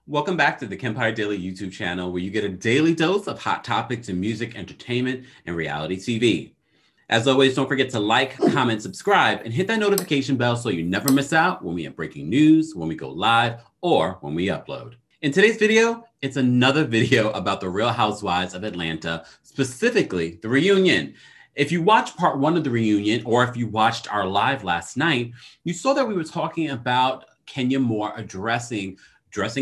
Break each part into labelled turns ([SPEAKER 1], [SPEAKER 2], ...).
[SPEAKER 1] Welcome back to the Kempire Daily YouTube channel, where you get a daily dose of hot topics in music, entertainment, and reality TV. As always, don't forget to like, comment, subscribe, and hit that notification bell so you never miss out when we have breaking news, when we go live, or when we upload. In today's video, it's another video about the Real Housewives of Atlanta, specifically the reunion. If you watched part one of the reunion, or if you watched our live last night, you saw that we were talking about Kenya Moore dressing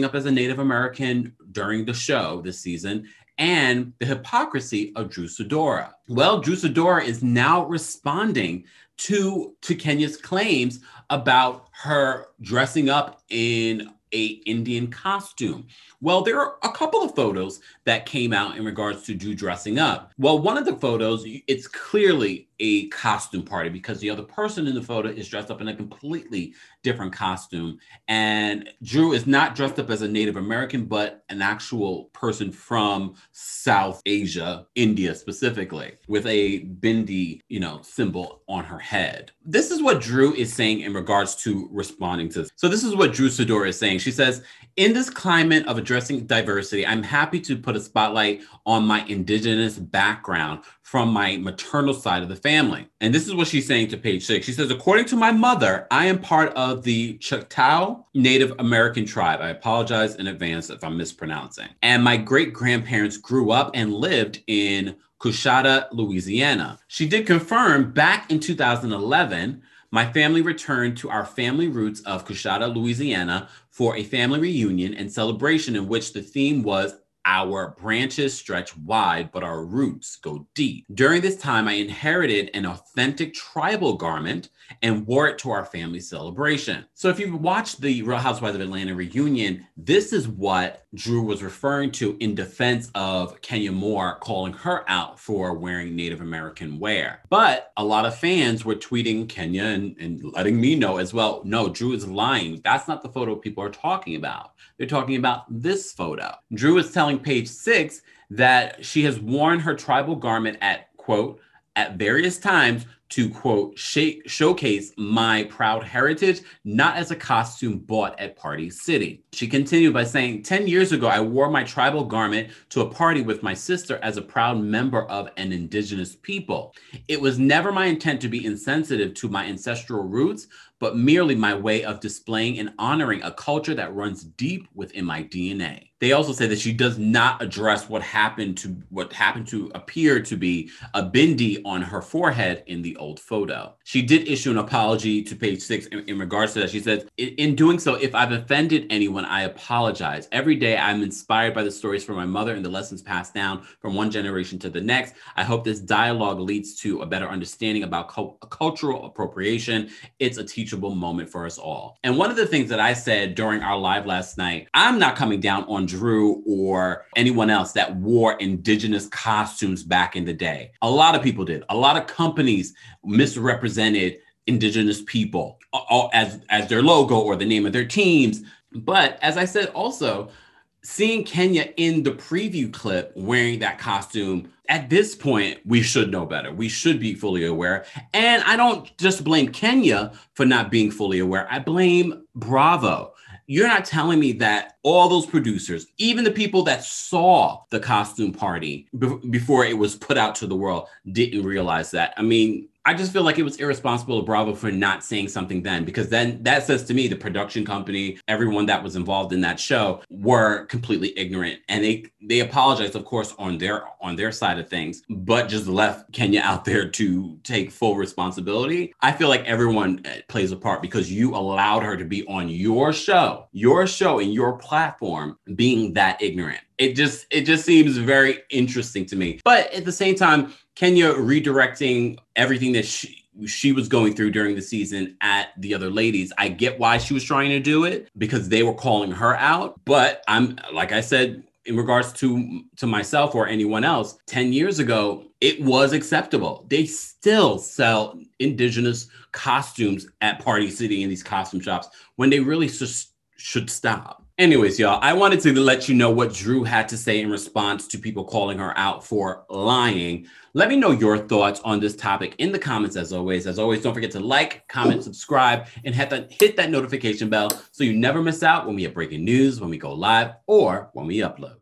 [SPEAKER 1] up as a Native American during the show this season, and the hypocrisy of Drew Sidora. Well, Drew Sidora is now responding to Kenya's claims about her dressing up in a Indian costume. Well, there are a couple of photos that came out in regards to Drew dressing up. Well, one of the photos, it's clearly a costume party because the other person in the photo is dressed up in a completely different costume. And Drew is not dressed up as a Native American, but an actual person from South Asia, India specifically, with a bindi, symbol on her head. This is what Drew is saying in regards to responding to this. So this is what Drew Sidora is saying. She says, in this climate of addressing diversity, I'm happy to put a spotlight on my Indigenous background from my maternal side of the family. And this is what she's saying to page 6. She says, according to my mother, I am part of the Choctaw Native American tribe. I apologize in advance if I'm mispronouncing. And my great-grandparents grew up and lived in Coushatta, Louisiana. She did confirm back in 2011, my family returned to our family roots of Coushatta, Louisiana for a family reunion and celebration in which the theme was our branches stretch wide, but our roots go deep. During this time, I inherited an authentic tribal garment and wore it to our family celebration. So if you've watched the Real Housewives of Atlanta reunion, this is what Drew was referring to in defense of Kenya Moore, calling her out for wearing Native American wear. But a lot of fans were tweeting Kenya and letting me know as well, no, Drew is lying. That's not the photo people are talking about. They're talking about this photo. Drew is telling page 6 that she has worn her tribal garment at, quote, at various times to, quote, showcase my proud heritage, not as a costume bought at Party City. She continued by saying, 10 years ago, I wore my tribal garment to a party with my sister as a proud member of an Indigenous people. It was never my intent to be insensitive to my ancestral roots, but merely my way of displaying and honoring a culture that runs deep within my DNA. They also say that she does not address what happened to appear to be a bindi on her forehead in the old photo. She did issue an apology to page 6 in regards to that. She says, in doing so, if I've offended anyone, I apologize. Every day I'm inspired by the stories from my mother and the lessons passed down from one generation to the next. I hope this dialogue leads to a better understanding about cultural appropriation. It's a teachable moment for us all. And one of the things that I said during our live last night, I'm not coming down on Drew or anyone else that wore Indigenous costumes back in the day. A lot of people did. A lot of companies misrepresented Indigenous people as their logo or the name of their teams. But as I said also, seeing Kenya in the preview clip wearing that costume, at this point, we should know better. We should be fully aware. And I don't just blame Kenya for not being fully aware. I blame Bravo. You're not telling me that all those producers, even the people that saw the costume party before it was put out to the world, didn't realize that. I mean, I just feel like it was irresponsible of Bravo for not saying something then, because then that says to me the production company, everyone that was involved in that show were completely ignorant. And they apologized, of course, on their side of things, but just left Kenya out there to take full responsibility. I feel like everyone plays a part because you allowed her to be on your show and your platform being that ignorant. It just seems very interesting to me. But at the same time, Kenya redirecting everything that she was going through during the season at the other ladies. I get why she was trying to do it because they were calling her out. But I'm, like I said, in regards to myself or anyone else, 10 years ago, it was acceptable. They still sell Indigenous costumes at Party City in these costume shops when they really should stop. Anyways, y'all, I wanted to let you know what Drew had to say in response to people calling her out for lying. Let me know your thoughts on this topic in the comments as always. As always, don't forget to like, comment, subscribe, and hit that notification bell so you never miss out when we have breaking news, when we go live, or when we upload.